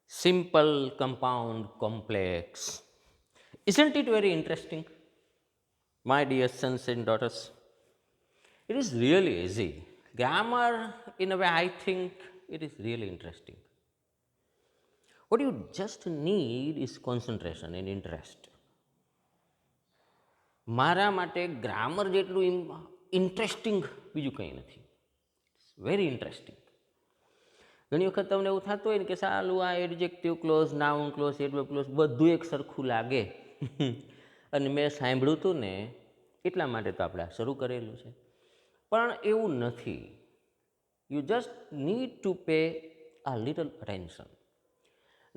simple, compound, complex. Isn't it very interesting, my dear sons and daughters? It is really easy. Grammar, in a way, I think it is really interesting. What you just need is concentration and interest. મારા માટે grammar જેટલું interesting બીજું કંઈ નથી. It's very interesting. ઘણી વખત તમને એવું થતું હોય ને કે સાલું આ adjective clause, noun clause, adverb clause બધું એક સરખું લાગે અને મેં સાંભળ્યું હતું ને એટલા માટે તો આપણે આ શરૂ કરેલું છે. પણ એવું નથી. You just need to pay a little attention.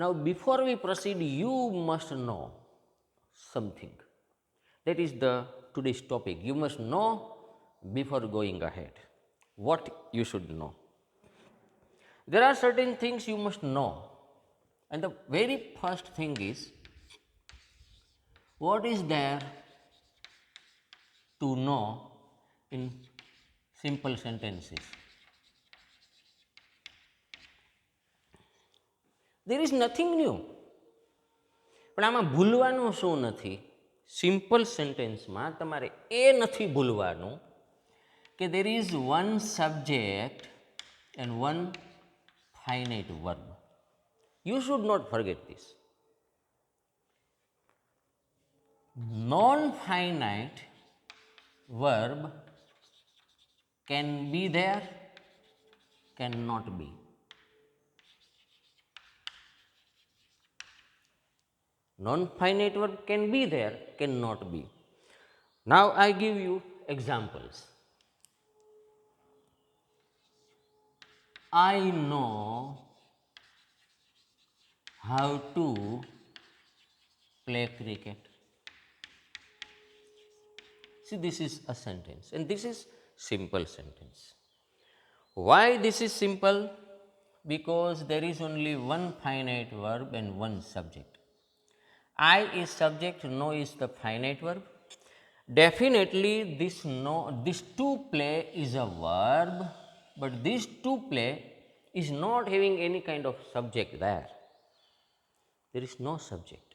Now, before we proceed, you must know something. That is the today's topic. You must know before going ahead what you should know. There are certain things you must know, and the very first thing is what is there to know in simple sentences. There is nothing new. પણ આમાં ભૂલવાનું શું નથી? Simple સેન્ટેન્સમાં તમારે એ નથી ભૂલવાનું કે there is one subject and one finite verb. You should not forget this. Non-finite verb can be there, cannot be. Non-finite verb can be there, cannot be. Now I give you examples. I know how to play cricket. See, this is a sentence and this is simple sentence. Why this is simple? Because there is only one finite verb and one subject. I is subject, know is the finite verb. Definitely this to play is a verb, but this to play is not having any kind of subject there. There is no subject.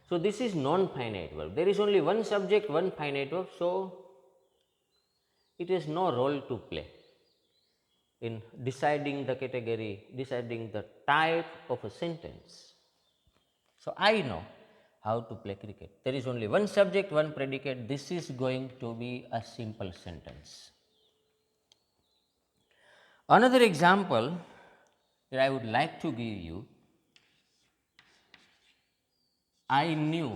So this is non-finite verb. There is only one subject, one finite verb, so it has no role to play in deciding the category, deciding the type of a sentence. So I know how to play cricket. There is only one subject, one predicate. This is going to be a simple sentence. Another example that I would like to give you, I knew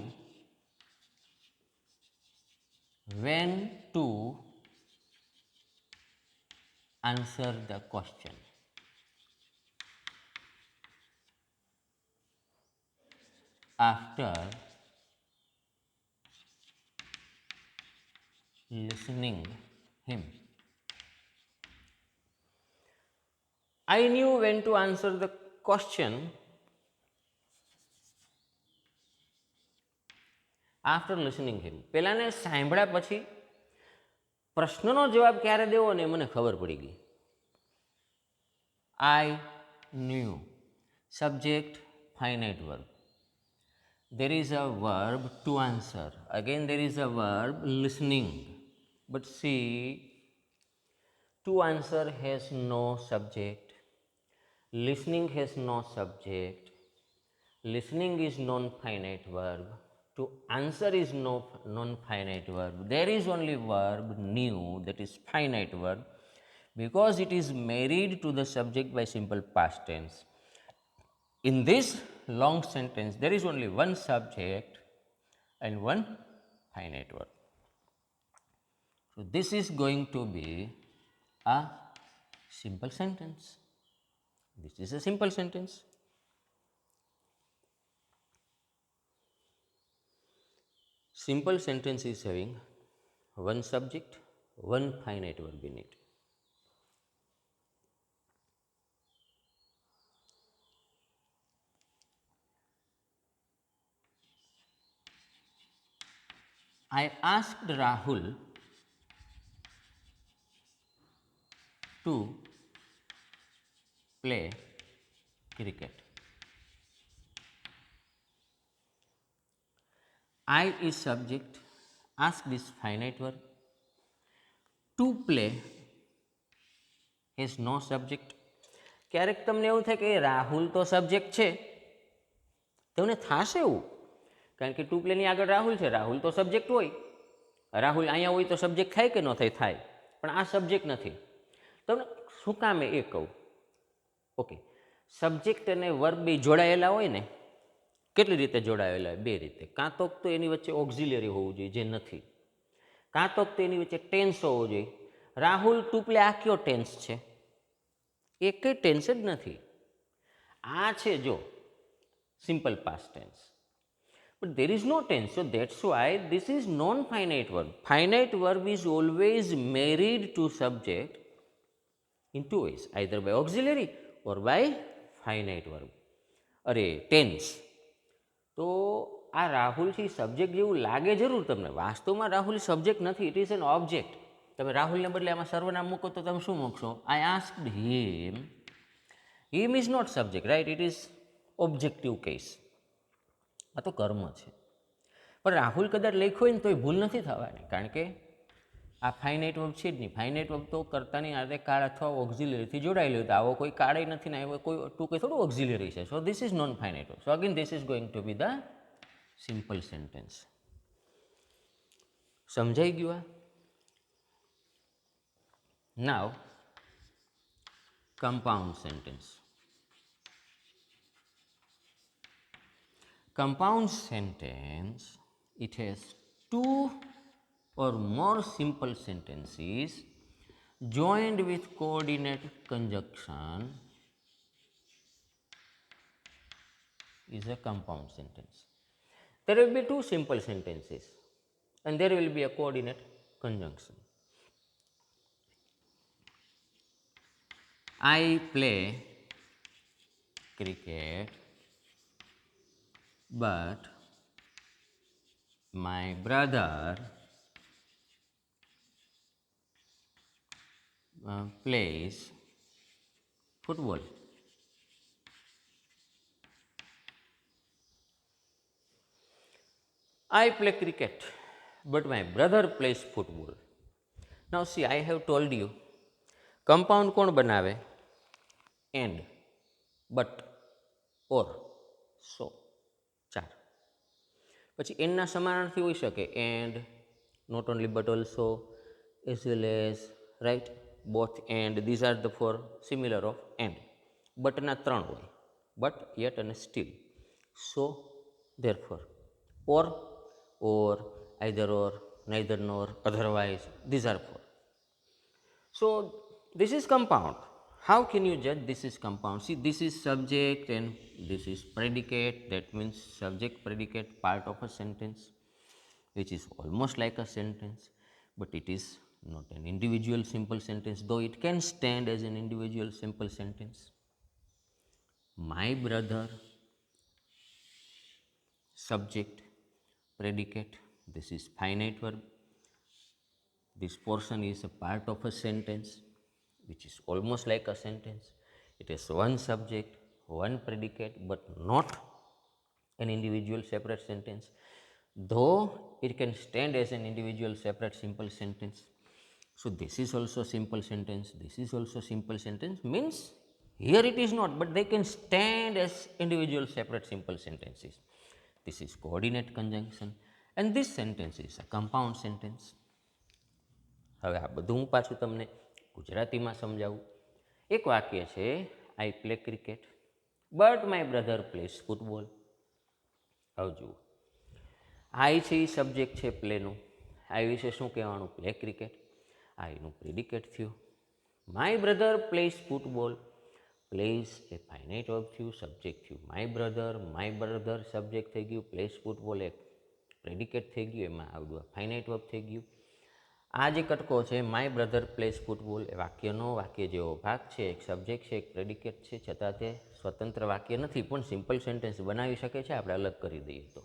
when to answer the question. After listening him. I knew when to answer the question after listening him. પહેલાને સાંભળ્યા પછી પ્રશ્નનો જવાબ ક્યારે દેવો ને મને ખબર પડી ગઈ. I knew. Subject, finite verb. There is a verb to answer. Again there is a verb listening. But see, to answer has no subject. Listening has no subject. Listening is non-finite verb. To answer is no non-finite verb. There is only verb knew, that is finite verb, because it is married to the subject by simple past tense. In this long sentence, there is only one subject and one finite verb. So this is going to be a simple sentence. This is a simple sentence. Simple sentence is having one subject, one finite verb in it. I asked Rahul to play cricket. I is subject. Ask this finite verb. To play is no subject. ક્યારેક તમને એવું થાય કે રાહુલ તો subject છે, તમને થશે એવું, કારણ કે ટુ પ્લેની આગળ રાહુલ છે, રાહુલ તો સબ્જેક્ટ હોય, રાહુલ અહીંયા હોય તો સબ્જેક્ટ થાય કે ન થાય? થાય. પણ આ સબ્જેક્ટ નથી. તમને શું કામે એ કહું? ઓકે, સબ્જેક્ટ અને વર્બ બે જોડાયેલા હોય ને, કેટલી રીતે જોડાયેલા હોય? બે રીતે. કાં તો એની વચ્ચે ઓક્ઝિલરી હોવું જોઈએ, જે નથી. કાં તો એની વચ્ચે ટેન્સ હોવો જોઈએ. રાહુલ ટુ પ્લે આ કયો ટેન્સ છે? એ કંઈ ટેન્સ જ નથી. આ છે જો simple past tense. But there is no tense, so that's why this is non-finite verb. Finite verb is always married to subject in two ways, either by auxiliary or by finite verb. અરે tense તો આ રાહુલ છે subject જેવું લાગે જરૂર તમને, વાસ્તવમાં Rahul subject નથી, ઇટ ઇઝ એન ઓબ્જેક્ટ. તમે રાહુલને બદલે આમાં સર્વનામ મૂકો તો તમે શું મૂકશો? I asked him. Him is not subject, right? It is objective case. આ તો કર્મ છે. પણ રાહુલ કદાચ લખ્યો હોય ને તો એ ભૂલ નથી થવાની, કારણ કે આ ફાઇનાઇટ વર્બ છે જ નહીં. ફાઇનાઇટ વર્બ તો કર્તાની આરે કાળ અથવા ઓક્ઝિલરીથી જોડાયેલું, તો આવો કોઈ કાળે નથી ને આવો કોઈ ટુ કંઈ થોડું ઓક્ઝિલરી છે. So this is known finite verb. So again this is going to B the simple sentence. સમજાઈ ગયું? આ નાવ compound sentence. Compound sentence, it has two or more simple sentences joined with coordinate conjunction is a compound sentence. There will be two simple sentences and there will be a coordinate conjunction. I play cricket, but my brother plays football. I play cricket, but my brother plays football. Now see, I have told you, compound કોણ બનાવે? And, but, or, so. ચાર. પછી એનના સમાનાર્થી હોઈ શકે and, not only but also, as well as, right? Both and, these are the four similar of and. બટના ત્રણ હોય, બટ, યટ અને still. So, therefore. Or, either or, neither nor, otherwise, these are four. So this is compound. How can you judge this is compound? See, this is subject and this is predicate. That means subject predicate part of a sentence, which is almost like a sentence, but it is not an individual simple sentence, though it can stand as an individual simple sentence. My brother, subject, predicate. This is finite verb. This portion is a part of a sentence, which is almost like a sentence. It has one subject, one predicate, but not an individual separate sentence, though it can stand as an individual separate simple sentence. So this is also simple sentence, this is also simple sentence, means here it is not, but they can stand as individual separate simple sentences. This is coordinate conjunction, and this sentence is a compound sentence. હવે આ બધું હું પાછું તમને ગુજરાતીમાં સમજાવું. એક વાક્ય છે, I play cricket but my brother plays football. હવે જુઓ, આઈ છે એ સબ્જેક્ટ છે પ્લેનું. આઈ વિશે શું કહેવાનું? Play cricket. આઈનું પ્રેડિકેટ થયું. My brother plays football. Plays a finite verb થયું, સબ્જેક્ટ થયું માય બ્રધર સબ્જેક્ટ થઈ ગયું, પ્લેસ ફૂટબોલ એક પ્રેડિકેટ થઈ ગયું, એમાં આવડું ફાઇનાઇટ વર્બ થઈ ગયું. આ જે કટકો છે માય બ્રધર પ્લેસ ફૂટબોલ એ વાક્યનો વાક્ય જેવો ભાગ છે, એક સબ્જેક્ટ છે, એક પ્રેડિકેટ છે, છતાં તે સ્વતંત્ર વાક્ય નથી, પણ સિમ્પલ સેન્ટેન્સ બનાવી શકે છે આપણે અલગ કરી દઈએ તો.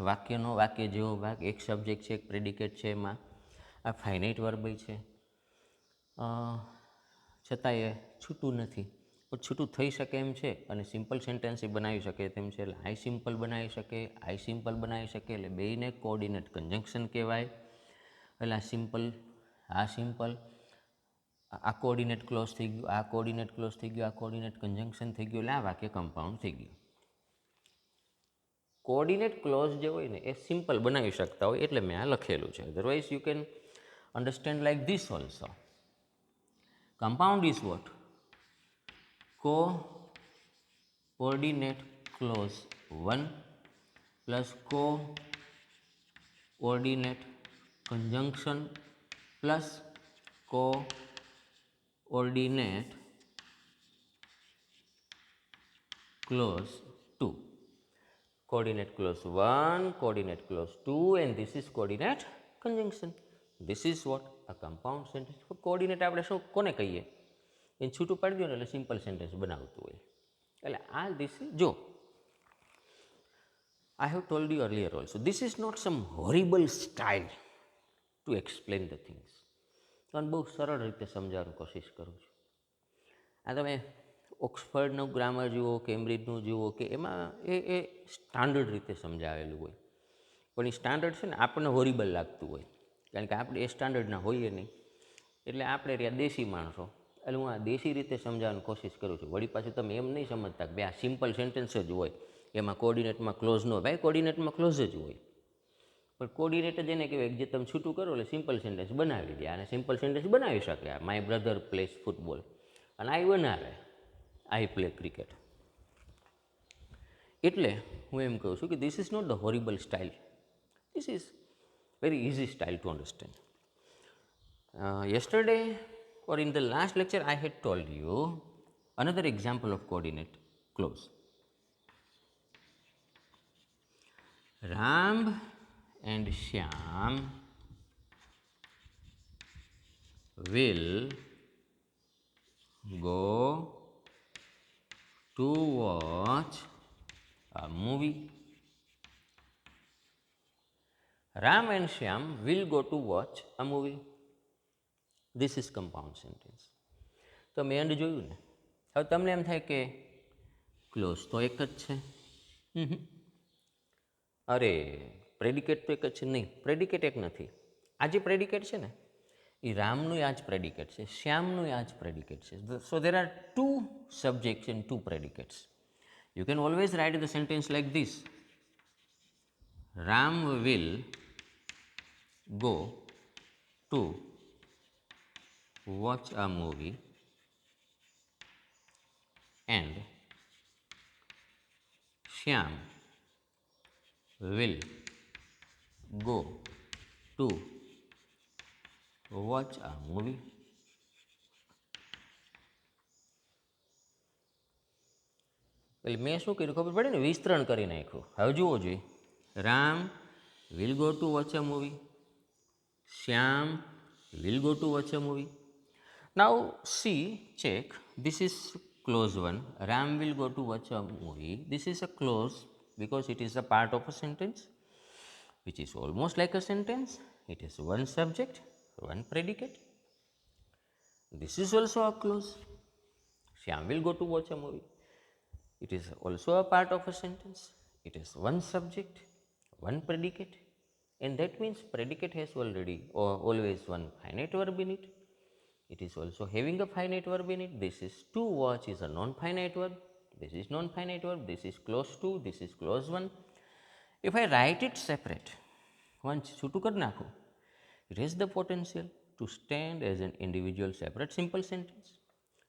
વાક્યનો વાક્ય જેવો ભાગ, એક સબ્જેક્ટ છે, એક પ્રેડિકેટ છે, એમાં આ ફાઇનાઇટ વર્બ છે, છતાં એ છૂટું નથી, પણ છૂટું થઈ શકે એમ છે અને સિમ્પલ સેન્ટેન્સ એ બનાવી શકે તેમ છે. એટલે આઈ સિમ્પલ બનાવી શકે, આઈ સિમ્પલ બનાવી શકે, એટલે બેયને કોઓર્ડિનેટ કન્જંક્શન કહેવાય. એટલે આ સિમ્પલ આ કોઓર્ડિનેટ ક્લોઝ થઈ ગયું, આ કોઓર્ડિનેટ ક્લોઝ થઈ ગયું, આ કોઓર્ડિનેટ કન્જંક્શન થઈ ગયું, એટલે આ વાક્ય કમ્પાઉન્ડ થઈ ગયું. કોઓર્ડિનેટ ક્લોઝ જે હોય ને એ સિમ્પલ બનાવી શકતા હોય એટલે મેં આ લખેલું છે. Otherwise you can understand like this also. Compound is what? Coordinate clause 1 plus coordinate conjunction plus coordinate clause 2. Coordinate clause 1, coordinate clause 2, and this is coordinate conjunction. This is what? A compound sentence. Coordinate આપણે શું કોને કહીએ? એને છૂટું પાડી દો ને એટલે સિમ્પલ સેન્ટેન્સ બનાવતું હોય. એટલે આ this is જો I have told you earlier also, this is not some horrible style to explain the things. તો બહુ સરળ રીતે સમજાવવાની કોશિશ કરું છું. આ તમે ઓક્સફર્ડનું ગ્રામર જુઓ, કેમ્બ્રિજનું જુઓ કે એમાં એ સ્ટાન્ડર્ડ રીતે સમજાવેલું હોય. પણ એ સ્ટાન્ડર્ડ છે ને આપણને હોરિબલ લાગતું હોય, કારણ કે આપણે એ સ્ટાન્ડર્ડના હોઈએ નહીં. એટલે આપણે રહ્યા દેશી માણસો, એટલે હું આ દેશી રીતે સમજાવવાની કોશિશ કરું છું. વળી પાછું તમે એમ નહીં સમજતા કે આ સિમ્પલ સેન્ટેન્સ જ હોય, એમાં કોઓર્ડિનેટમાં ક્લોઝ ન હોય. ભાઈ કોઓર્ડિનેટમાં ક્લોઝ જ હોય, પણ કોઓર્ડિનેટ જ એને કહેવાય જે તમે છૂટું કરો એટલે સિમ્પલ સેન્ટેન્સ બનાવી દે. અને સિમ્પલ સેન્ટેન્સ બનાવી શકે. માય બ્રધર પ્લેસ ફૂટબોલ, અને આઈ બનાવે આઈ પ્લે ક્રિકેટ. એટલે હું એમ કહું છું કે this is not the horrible style, this is very easy style to understand. Yesterday or in the last lecture I had told you another example of coordinate clause. Ram and Shyam will go to watch a movie. Ram and Shyam will go to watch a movie. This is compound sentence. તો મેં and જોયું ને, હવે તમને એમ થાય કે close તો એક જ છે. અરે પ્રેડિકેટ તો એક જ છે. નહીં, પ્રેડિકેટ એક નથી. આ જે પ્રેડિકેટ છે ને એ રામનું આ જ પ્રેડિકેટ છે, શ્યામનું આ જ પ્રેડિકેટ છે. So there are two subjects and two predicates. You can always write the sentence like this: Ram will go to watch a movie and Shyam will go to watch a movie. એટલે મેં શું કર્યું ખબર પડે ને, વિસ્તરણ કરી નાખ્યું. હવે જુઓ જોઈએ, Ram will go to watch a movie, Shyam will go to watch a movie. Now see, check, this is clause 1, Ram will go to watch a movie. This is a clause because it is a part of a sentence which is almost like a sentence. It is one subject, one predicate. This is also a clause. Shyam will go to watch a movie. It is also a part of a sentence. It is one subject, one predicate. And that means predicate has already or always one finite verb in it. It is also having a finite verb in it. This is to watch is a non-finite verb. This is non-finite verb. This is clause 2. This is clause 1. If I write it separate, once છૂટું કરી નાખું, it has the potential to stand as an individual separate simple sentence.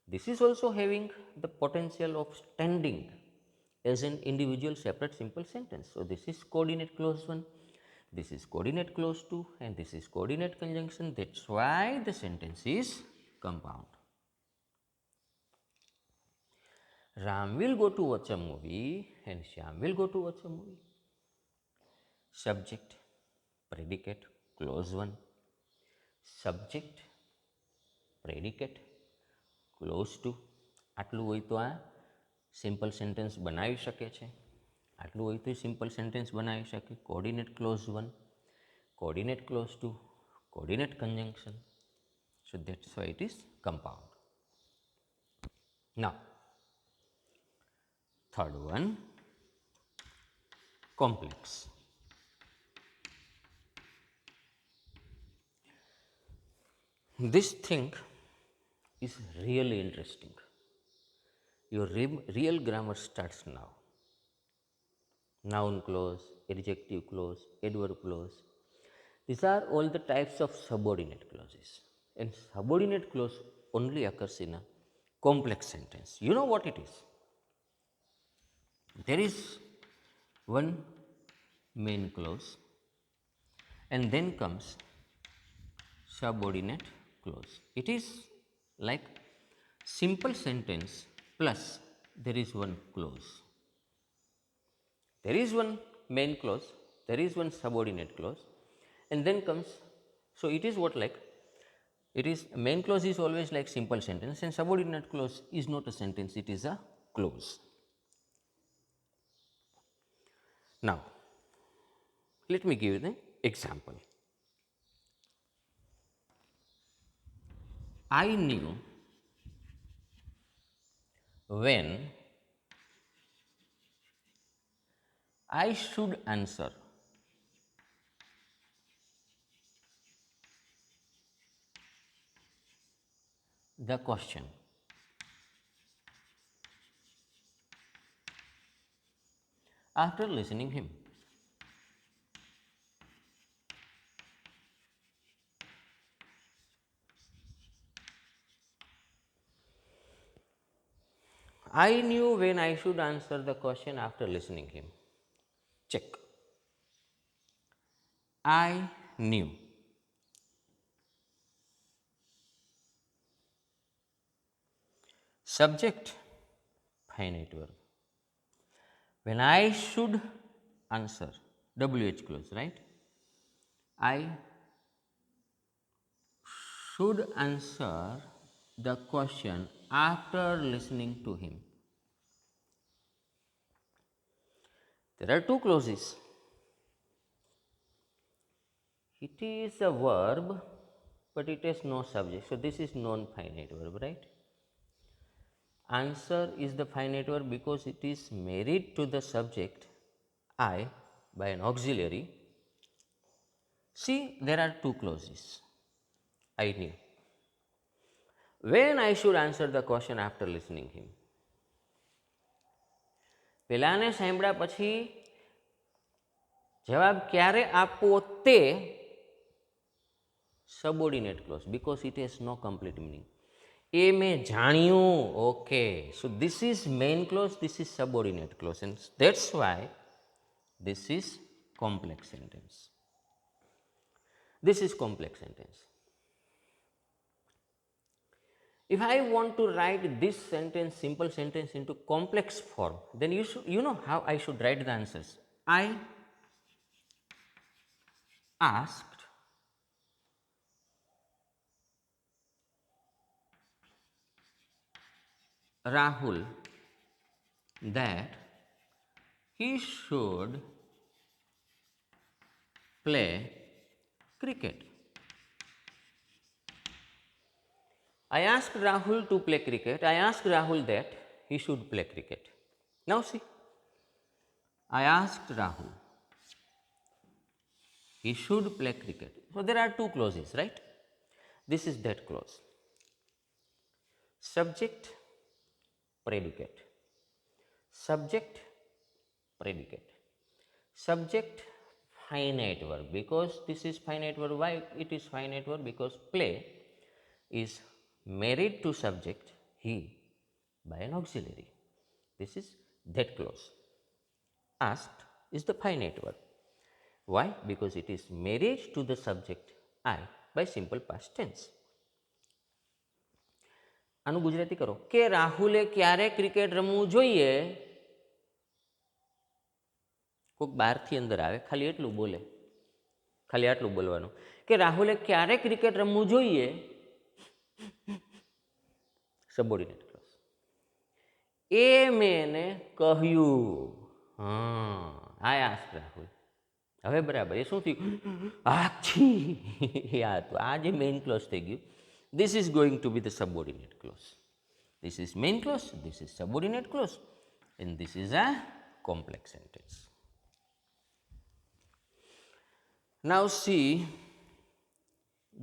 This is also having the potential of standing as an individual separate simple sentence. So this is coordinate clause 1. This is coordinate clause 2, and this is coordinate conjunction. That's why the sentence is compound. Ram will go to watch a movie and Shyam will go to watch a movie. Subject, predicate, clause 1. Subject, predicate, clause 2. આટલું હોય તો આ simple sentence બનાવી શકે છે, આટલું હોય તો સિમ્પલ સેન્ટેન્સ બનાવી શકે. Coordinate clause 1, coordinate clause 2, coordinate conjunction. So that's why it is compound. Now third one complex. This thing is really interesting. Your real grammar starts now. Noun clause, adjective clause, adverb clause. These are all the types of subordinate clauses. And subordinate clause only occurs in a complex sentence. You know what it is? There is one main clause and then comes subordinate clause. It is like simple sentence plus there is one clause. There is one main clause, there is one subordinate clause, and then comes, so it is what like, it is main clause is always like simple sentence and subordinate clause is not a sentence, it is a clause. Now, let me give you the example. I knew when I should answer the question after listening him. I knew when I should answer the question after listening him. Check. I knew. Subject, finite verb. When I should answer, WH clause, right? I should answer the question after listening to him. There are two clauses. It is a verb, but it has no subject. So, this is non-finite verb, right? Answer is the finite verb because it is married to the subject I by an auxiliary. See, there are two clauses. I knew. When I should answer the question after listening him. પેલાને સાંભળ્યા પછી જવાબ ક્યારે આપવો તે subordinate clause because it has no complete meaning. એ મેં જાણ્યું. Okay, so this is main clause, this is subordinate clause, and that's why this is complex sentence. This is complex sentence. If I want to write this sentence, simple sentence, into complex form, then you know how I should write the answers. I asked Rahul that he should play cricket. I asked Rahul to play cricket. I asked Rahul that he should play cricket. Now see, I asked Rahul he should play cricket. So there are two clauses, right? This is that clause. Subject, predicate. Subject, predicate. Subject, finite verb. Because this is finite verb. Why it is finite verb? Because play is married to subject he by an auxiliary. This is that clause. Asked is the finite verb. Why? Because it is married to the subject I by simple past tense. આનું ગુજરાતી કરો કે રાહુલે ક્યારે cricket રમવું જોઈએ. કોઈક બહારથી અંદર આવે, ખાલી એટલું બોલે, ખાલી આટલું બોલવાનું કે રાહુલે ક્યારે ક્રિકેટ રમવું જોઈએ. Subordinate close. એ મેં એને કહ્યું. આઈ આસ્ક્ડ રાહુલ. હવે બરાબર એ શું થયું? આછી આ હતું, આ જે મેઇન ક્લોઝ થઈ ગયું. This is going to be the subordinate clause. This is main clause, this is subordinate clause. and this is a complex sentence. Now see,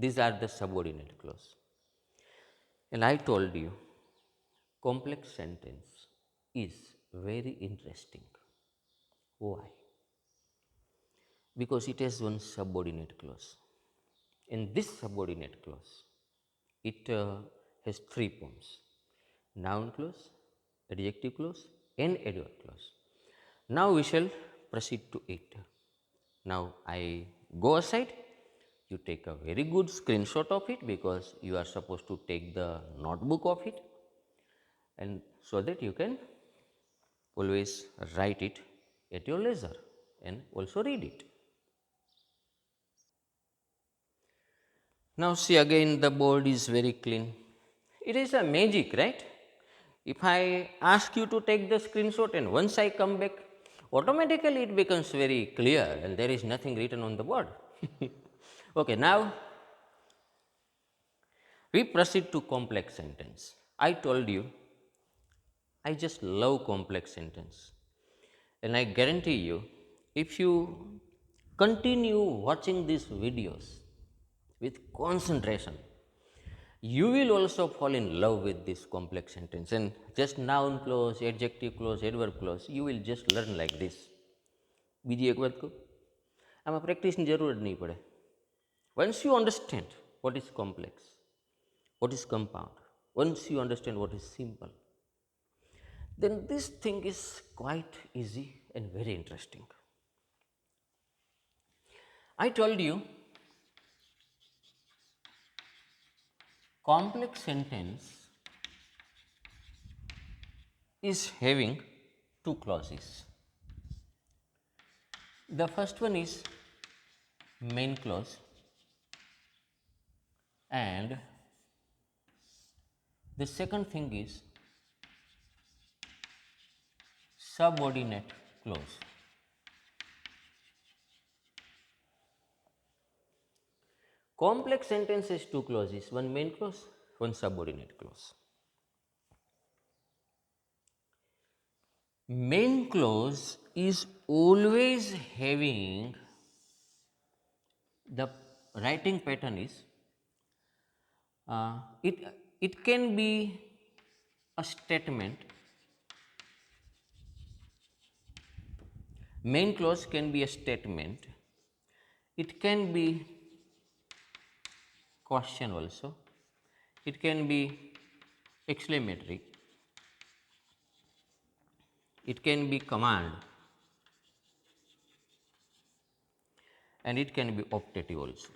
these are the subordinate clause, and I told you complex sentence is very interesting. Why? Because it has one subordinate clause. In this subordinate clause, it has three forms: noun clause, adjective clause, and adverb clause. Now we shall proceed to it. Now I go aside, you take a very good screenshot of it because you are supposed to take the notebook of it, and so that you can always write it at your leisure and also read it. Now see, again the board is very clean. It is a magic, right? If I ask you to take the screenshot and once I come back, automatically it becomes very clear and there is nothing written on the board. Okay, now we proceed to complex sentence. I told you I just love complex sentence, and I guarantee you, if you continue watching these videos with concentration, you will also fall in love with this complex sentence. And just noun clause, adjective clause, adverb clause, you will just learn like this. બીજી એક વાત કહું, આમાં પ્રેક્ટિસની જરૂર જ નહીં પડે. Once you understand what is complex, what is compound, once you understand what is simple, then this thing is quite easy and very interesting. I told you complex sentence is having two clauses. The first one is main clause and the second thing is subordinate clause. Complex sentence has two clauses, one main clause, one subordinate clause. Main clause is always having the writing pattern is it can be a statement. Main clause can be a statement, it can be question also, it can be exclamatory, it can be command, and it can be optative also.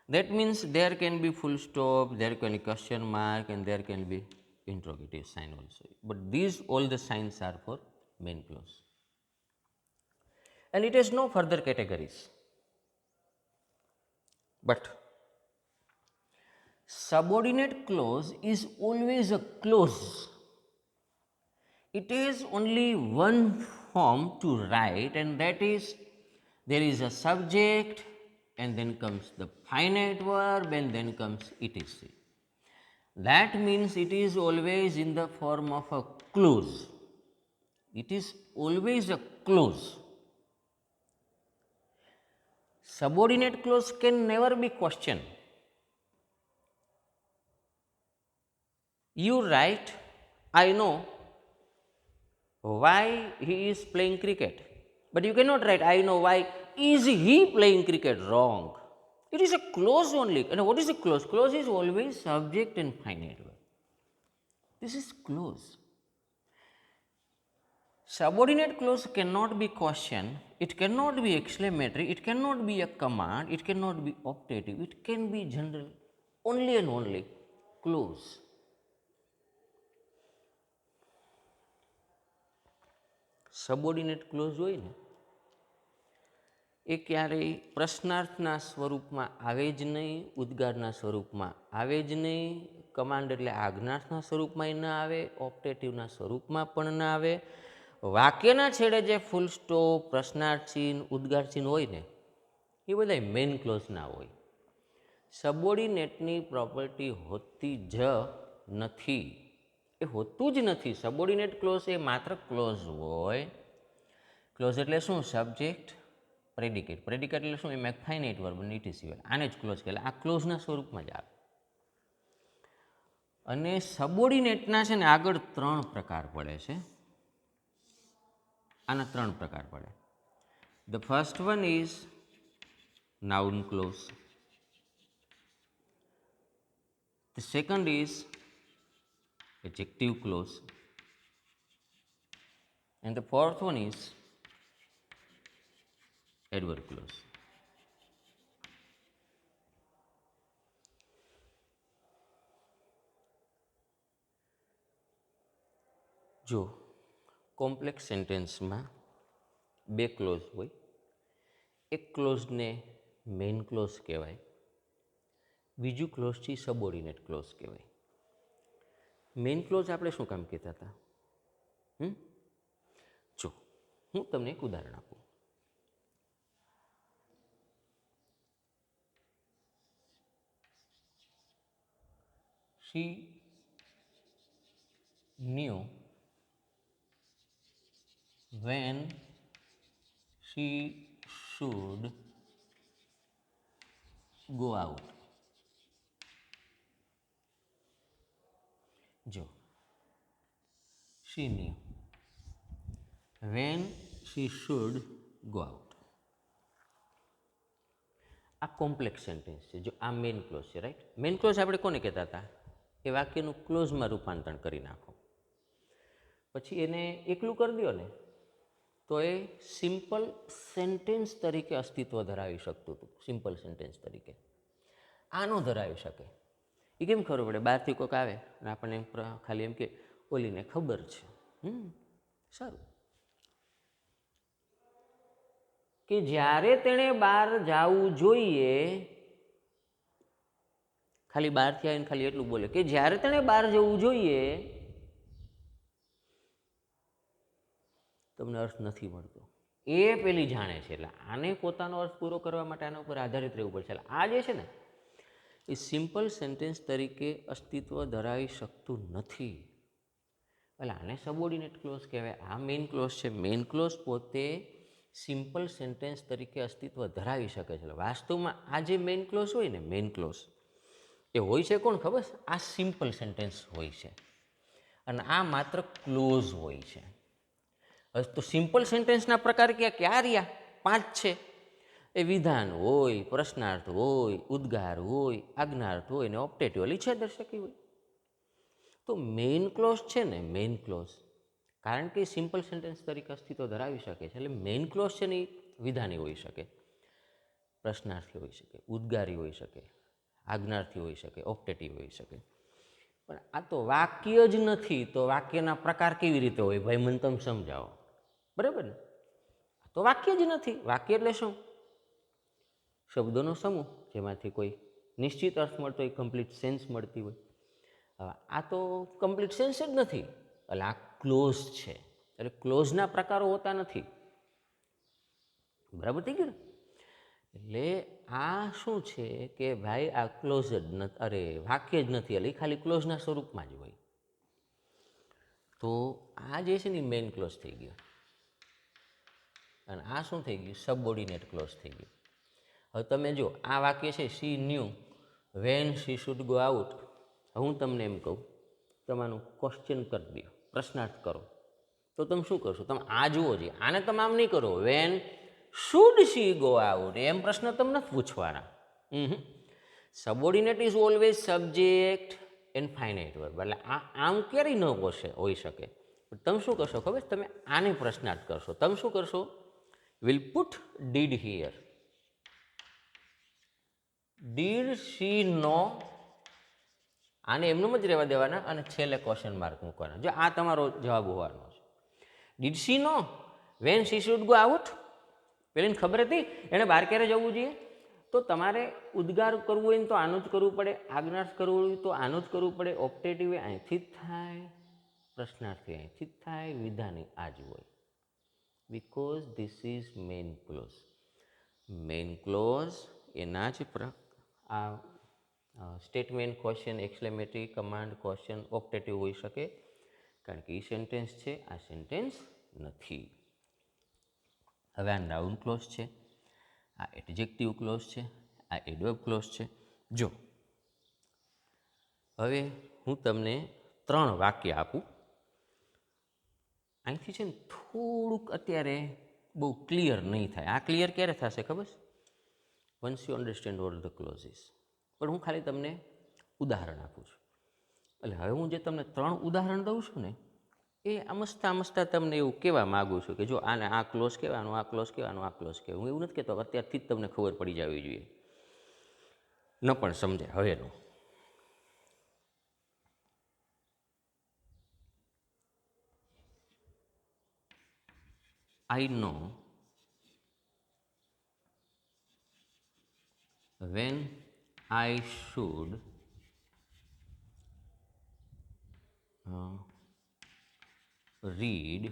That means there can be full stop, there can be question mark, and there can be interrogative sign also. But these all the signs are for main clause. And it has no further categories. But subordinate clause is always a clause. It has only one form to write, and that is there is a subject and then comes the finite verb and then comes etc. That means it is always in the form of a clause. It is always a clause. Subordinate clause can never be question. You write, I know why he is playing cricket, but you cannot write, I know why is he playing cricket. Wrong. It is a clause only. And what is a clause? Clause is always subject and finite verb. This is clause. Subordinate clause cannot be question, it cannot be exclamatory, it cannot be a command, it cannot be optative, it can be general, only and only clause. Subordinate clause હોય ને એ ક્યારેય પ્રશ્નાર્થના સ્વરૂપમાં આવે જ નહીં, ઉદ્ગારના સ્વરૂપમાં આવે જ નહીં, કમાન્ડ એટલે આજ્ઞાર્થના સ્વરૂપમાં ન આવે, ઓપ્ટેટિવના સ્વરૂપમાં પણ ન આવે. વાક્યના છેડે જે ફૂલ સ્ટોપ, પ્રશ્નાર્થ ચિહ્ન, ઉદ્ગાર ચિહ્ન હોય ને એ બધા મેઇન ક્લોઝના હોય. સબોર્ડિનેટની પ્રોપર્ટી હોતી જ નથી. એ હોતું જ નથી. સબોર્ડિનેટ ક્લોઝ એ માત્ર ક્લોઝ હોય. ક્લોઝ એટલે શું? Subject predicate. પ્રેડિકેટ એટલે શું? એમાં એક ફાઇનાઇટ વર્બ અને ઇટીસીવલ. આને જ ક્લોઝ કહેવાય. આ ક્લોઝના સ્વરૂપમાં જ આવે. અને સબોર્ડિનેટના છે ને આગળ 3 પ્રકાર પડે છે. આના 3 પ્રકાર પડે. The first one is noun clause. The second is adjective clause, and the fourth one is adverb clause. જો કોમ્પ્લેક્સ સેન્ટેન્સમાં 2 ક્લોઝ હોય. એક ક્લોઝને મેઇન ક્લોઝ કહેવાય, બીજું ક્લોઝ છે સબોર્ડિનેટ ક્લોઝ કહેવાય. મેઇન ક્લોઝ આપણે શું કામ કહેતા હતા? જો હું તમને એક ઉદાહરણ આપું. She knew when she should go out. જો she knew when she should go out. આ કોમ્પ્લેક્સ સેન્ટેન્સ છે. જો આ મેઇન ક્લોઝ છે, રાઈટ? મેઇન ક્લોઝ આપણે કોને કહેતા હતા? એ વાક્યનું ક્લોઝમાં રૂપાંતરણ કરી નાખો, પછી એને એકલું કરી દો ને તો એ સિમ્પલ સેન્ટેન્સ તરીકે અસ્તિત્વ ધરાવી શકતું હતું. સિમ્પલ સેન્ટેન્સ તરીકે આ ન ધરાવી શકે. એ કેમ ખબર પડે? બહારથી કોઈક આવે અને આપણને ખાલી એમ કે ઓલીને ખબર છે. સારું, કે જ્યારે તેણે બહાર જવું જોઈએ, ખાલી બહારથી આવીને ખાલી એટલું બોલે કે જ્યારે તેણે બહાર જવું જોઈએ, તમને અર્થ નથી મળતો. એ પેલી જાણે છે. એટલે આને પોતાનો અર્થ પૂરો કરવા માટે આના ઉપર આધારિત રહેવું પડશે. એટલે આ જે છે ને એ સિમ્પલ સેન્ટેન્સ તરીકે અસ્તિત્વ ધરાવી શકતું નથી. એટલે આને સબોર્ડિનેટ ક્લોઝ કહેવાય. આ મેઇન ક્લોઝ છે. મેઇન ક્લોઝ પોતે સિમ્પલ સેન્ટેન્સ તરીકે અસ્તિત્વ ધરાવી શકે છે. વાસ્તવમાં આ જે મેઇન ક્લોઝ હોય ને, મેઇન ક્લોઝ એ હોય છે કોણ ખબર? આ સિમ્પલ સેન્ટેન્સ હોય છે અને આ માત્ર ક્લોઝ હોય છે. તો સિમ્પલ સેન્ટેન્સના પ્રકાર ક્યાં રહ્યા? 5 છે. એ વિધાન હોય, પ્રશ્નાર્થ હોય, ઉદ્ગાર હોય, આજ્ઞાર્થ હોય ને ઓપ્ટેટિવ ઈચ્છાદર્શકી હોય. તો મેઇન ક્લોઝ છે ને, મેઇન ક્લોઝ કારણ કે સિમ્પલ સેન્ટેન્સ તરીકે અસ્તિત્વ ધરાવી શકે છે. એટલે મેઇન ક્લોઝ છે ને એ વિધાની હોઈ શકે, પ્રશ્નાર્થી હોઈ શકે, ઉદ્ગારી હોઈ શકે, આજ્ઞાર્થી હોઈ શકે, ઓપ્ટેટિવ હોઈ શકે. પણ આ તો વાક્ય જ નથી. તો વાક્યના પ્રકાર કેવી રીતે હોય? ભાઈ મને તમે સમજાવો. બરાબર ને? તો વાક્ય જ નથી. વાક્ય એટલે શું? શબ્દોનો સમૂહ જેમાંથી કોઈ નિશ્ચિત અર્થ મળતો હોય, કમ્પ્લીટ સેન્સ મળતી હોય. હવે આ તો કમ્પ્લીટ સેન્સ જ નથી. એટલે આ ક્લોઝ છે. એટલે ક્લોઝના પ્રકારો હોતા નથી. બરાબર થઈ ગયું ને? એટલે આ શું છે કે ભાઈ આ ક્લોઝ જ નથી, અરે વાક્ય જ નથી. એટલે એ ખાલી ક્લોઝના સ્વરૂપમાં જ હોય. તો આ જે છે ને મેઇન ક્લોઝ થઈ ગયો અને આ શું થઈ ગયું? સબઓર્ડિનેટ ક્લોઝ થઈ ગયું. હવે તમે જો આ વાક્ય છે she knew when she should go out. હું તમને એમ કહું, તમારું ક્વેશ્ચન કરી દો, પ્રશ્નાર્થ કરો, તો તમે શું કરશો? તમે આ જુઓ જોઈએ. આને તમે આમ નહીં કરો. When should she go out એમ પ્રશ્ન તમને નથી પૂછવાના. Subordinate is always subject and finite verb. એટલે આ આમ ક્યારેય ન હોઈ શકે. તમે શું કરશો ખબર? તમે આને પ્રશ્નાર્થ કરશો. તમે શું કરશો? Will put did here. Did she know, આને એમનું જ રહેવા દેવાના અને છેલ્લે ક્વેશ્ચન માર્ક મૂકવાના. જો આ તમારો જવાબ હોવાનો છે. Did she know when she should go out? પેલીને ખબર હતી એણે બહાર ક્યારે જવું જોઈએ? તો તમારે ઉદ્ગાર કરવું હોય ને તો આનું જ કરવું પડે, આજ્ઞાર્થ કરવું હોય તો આનું જ કરવું પડે, ઓપ્ટેટિવ અહીંથી જ થાય, પ્રશ્નાર્થી અહીંથી જ થાય, વિધાની આ જ હોય. Because this is main clause. Main clause એના જ આ statement, question, exclamatory, command, question, optative હોઈ શકે. કારણ કે એ સેન્ટેન્સ છે, આ સેન્ટેન્સ નથી. હવે આ નાઉન ક્લોઝ છે, આ એડજેક્ટિવ ક્લોઝ છે, આ એડવર્બ ક્લોઝ છે. જો હવે હું તમને 3 વાક્ય આપું. અહીંથી છે ને થોડુંક અત્યારે બહુ ક્લિયર નહીં થાય. આ ક્લિયર ક્યારે થશે ખબર છે? Once you understand all the clauses. પણ હું ખાલી તમને ઉદાહરણ આપું છું. એટલે હવે હું જે તમને 3 ઉદાહરણ દઉં છું ને, એ આમસ્તા તમને એવું કહેવા માગું છું કે જો આને આ ક્લોઝ કહેવાનું, આ ક્લોઝ કહેવાનું, આ ક્લોઝ કહેવાનું. હું એવું નથી કહેતો અત્યારથી જ તમને ખબર પડી જવી જોઈએ, ન પણ સમજે હવેનું. I know when I should read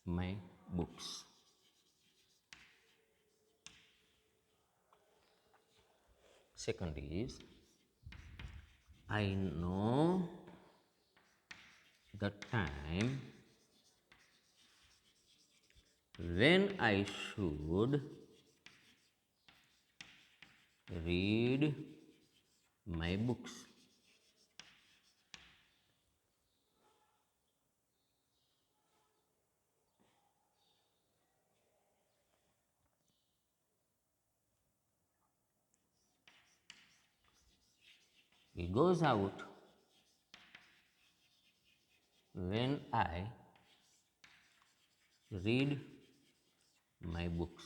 my books. Second is, I know the time when I should read my books. He goes out when I read my books.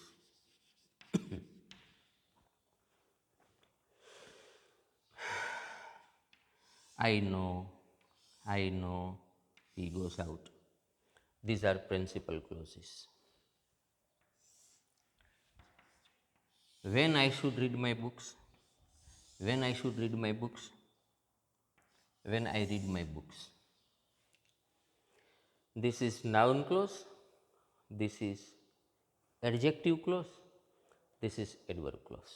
I know, he goes out. These are principal clauses. When I should read my books, when I should read my books, when I read my books. This is noun clause, this is adjective clause, this is adverb clause.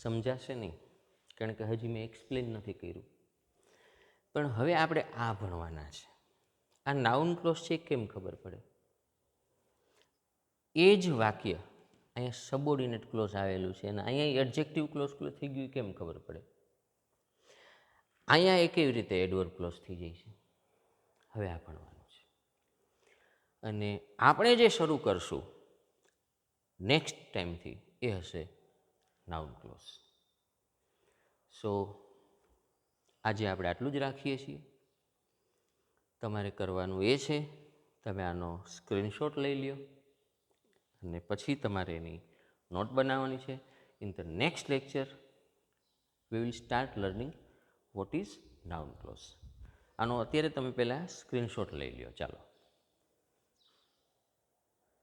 સમજાશે નહીં, કારણ કે હજી મેં explain નથી કર્યું. પણ હવે આપણે આ ભણવાના છે. આ નાઉન ક્લોઝ છે કેમ ખબર પડે? એ જ વાક્ય અહીંયા સબઓર્ડિનેટ ક્લોઝ આવેલું છે અને અહીંયા એડજેક્ટિવ ક્લોઝ થઈ ગયું કેમ ખબર પડે? અહીંયા એ કેવી રીતે એડવર્બ ક્લોઝ થઈ જાય છે? હવે આ ભણવાનું છે. અને આપણે જે શરૂ કરશું નેક્સ્ટ ટાઈમથી એ હશે નાઉન ક્લોઝ. સો આજે આપણે આટલું જ રાખીએ છીએ. તમારે કરવાનું એ છે, તમે આનો સ્ક્રીનશોટ લઈ લ્યો અને પછી તમારે એની નોટ બનાવવાની છે. In the next lecture we will start learning what is noun clause. આનો અત્યારે તમે પહેલાં સ્ક્રીનશોટ લઈ લ્યો. ચાલો.